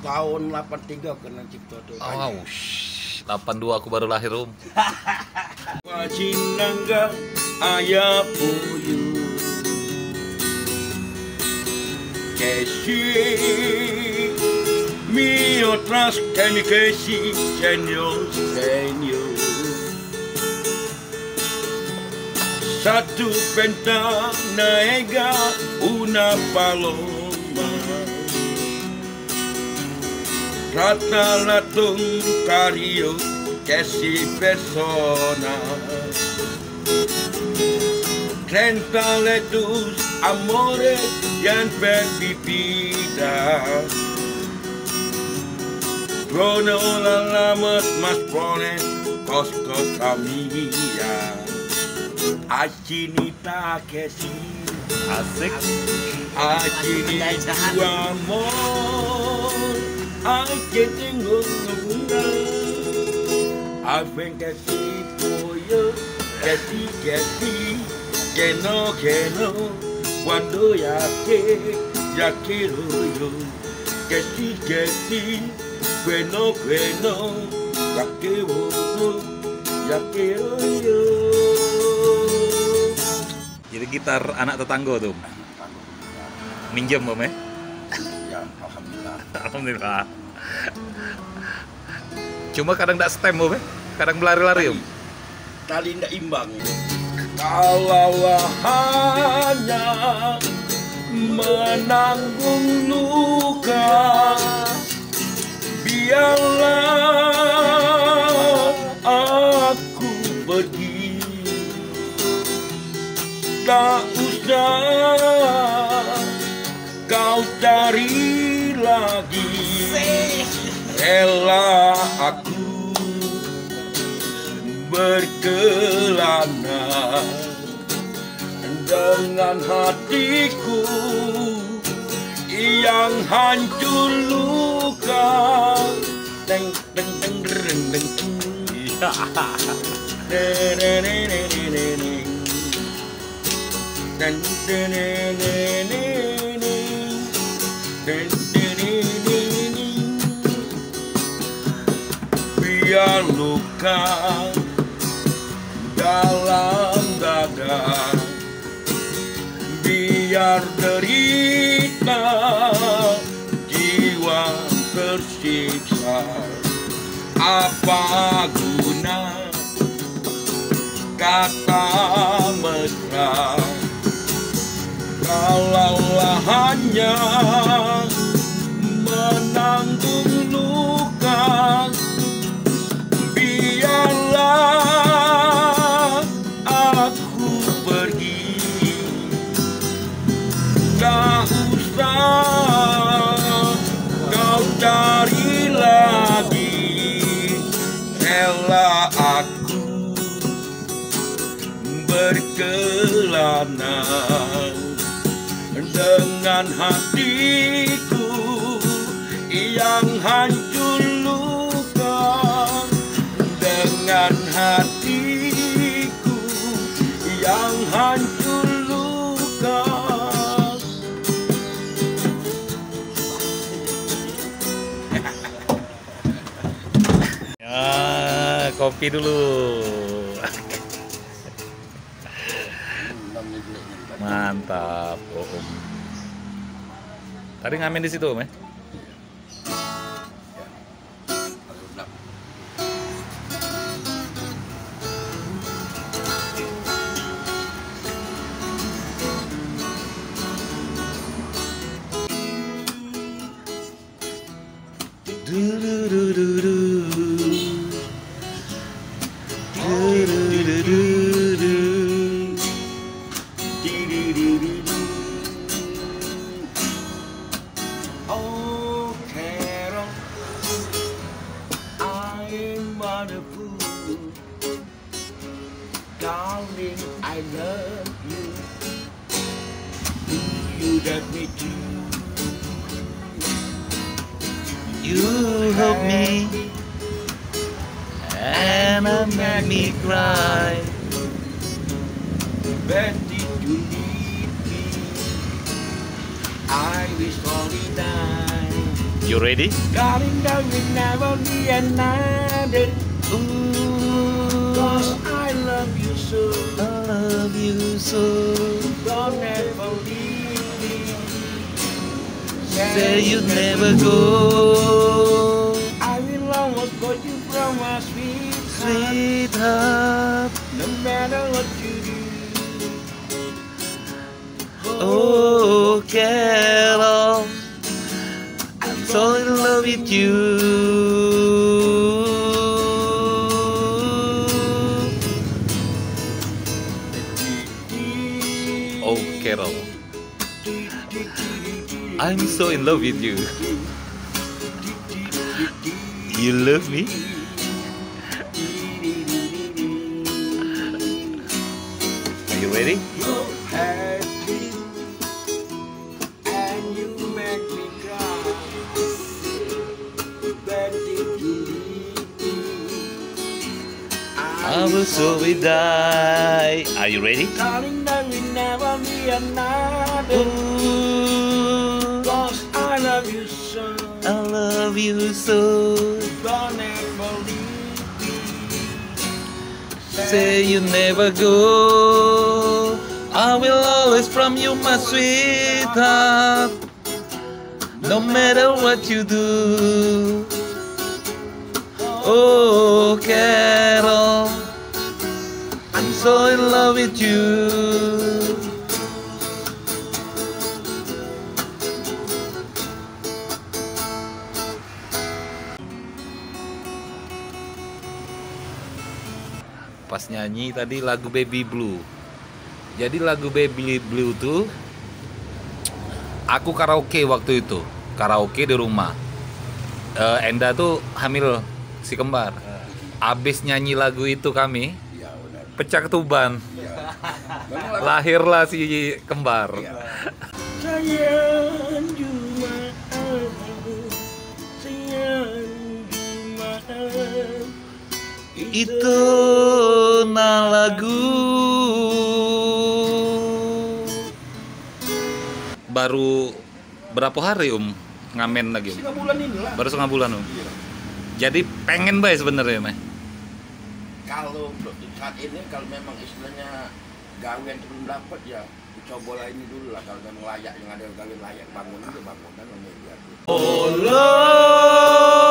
tahun 83 kena cipta tuh. Oh, 82 aku baru lahir, Om. Wajinangga ayah puyu Kesi mio tras kani kesi senyo satu penta naega una paloma rata latung kario kesi persona trenta letus amore yang berbibida Trono lalamat mas ponen kosko kamia Achinita kesi Asik. Achinita amor Achintingo ngunda Aven kesi poyo Kesi Keno Cuando yakiroyo Kesi Bueno, yakiroyo. Jadi gitar anak tetangga tuh. Minjem, Om ya? Ya, alhamdulillah. Alhamdulillah. Cuma kadang nggak stem, Om ya? Kadang berlari-lari, Om. Tali ndak imbang. Kalaulah hanya menanggung luka, biarlah aku pergi. Tak usah kau cari lagi. Rela aku berkelana dengan hatiku yang hancur luka. Deng deng deng deng deng. Biar luka dalam dada, biar derita jiwa tersiksa, apa guna kata mesra kalaulah hanya menanggung luka. Biarlah aku pergi, tak usah kau cari lagi. Rela aku berkelana dengan hatiku yang hancur luka. Dengan hatiku yang hancur luka. Ya, kopi dulu. Mantap, Om. Tadi ngamen di situ, Om ya? Oh Carol, I'm wonderful, darling, I love you. Do you love me too? You help me and make me cry. When did you leave me? I wish only die. You ready? Darling, there will never be another. Cause I love you so. I love you so. Don't ever leave me. Say you never go. I will always hold you from my Sweetheart. no matter what you do. Oh, Carol, I'm so in love with you. Oh, Carol, I'm so in love with you. You love me? Are you ready? You're happy and you make me cry. But if you leave me, I will so we die. Are you ready? darling, there will never be another. Cause I love you so. I love you so. Don't ever leave me. Say you never go. I will always from you, my sweetheart. No matter what you do. Oh, Carol, I'm so in love with you. Pas nyanyi tadi lagu Baby Blue. Jadi lagu Baby Blue tuh aku karaoke waktu itu. Karaoke di rumah. Enda tuh hamil si kembar. Abis nyanyi lagu itu kami pecah ketuban. Lahirlah si kembar. Sayang cuma sayang cuma Itu na lagu. Baru berapa hari ngamen lagi 3 bulan inilah. Baru setengah bulan Jadi pengen bae sebenarnya mah. Kalau saat ini kalau memang istilahnya gawean belum dapat ya coba lah ini dulu lah, kalau memang layak yang ada gawean layak bangun itu bangunan media. Olo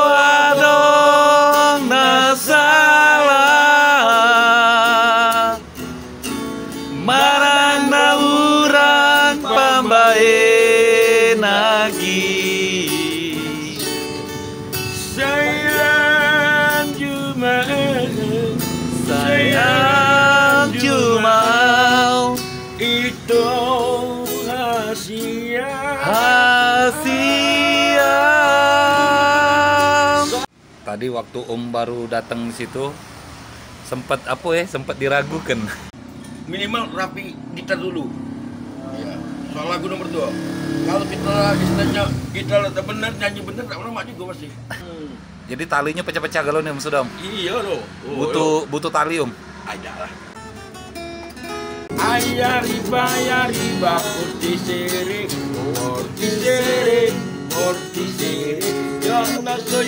adong nasalah marang na urang pambae nagi. Sayang cuma Sayang cuma itu rahasia. Tadi waktu baru datang situ sempat sempat diragukan. Minimal rapi gitar dulu. Ya, soal lagu nomor 2. Kalau kita istilahnya kita benar nyanyi benar tak lama juga masih. Jadi talinya pecah-pecah kalau nih Om Sudam. Iya loh. Butuh tali Ada lah. Ayah riba portisere, yo no soy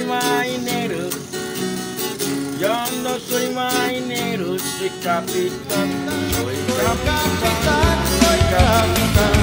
marinero, soy capitán, soy capitán.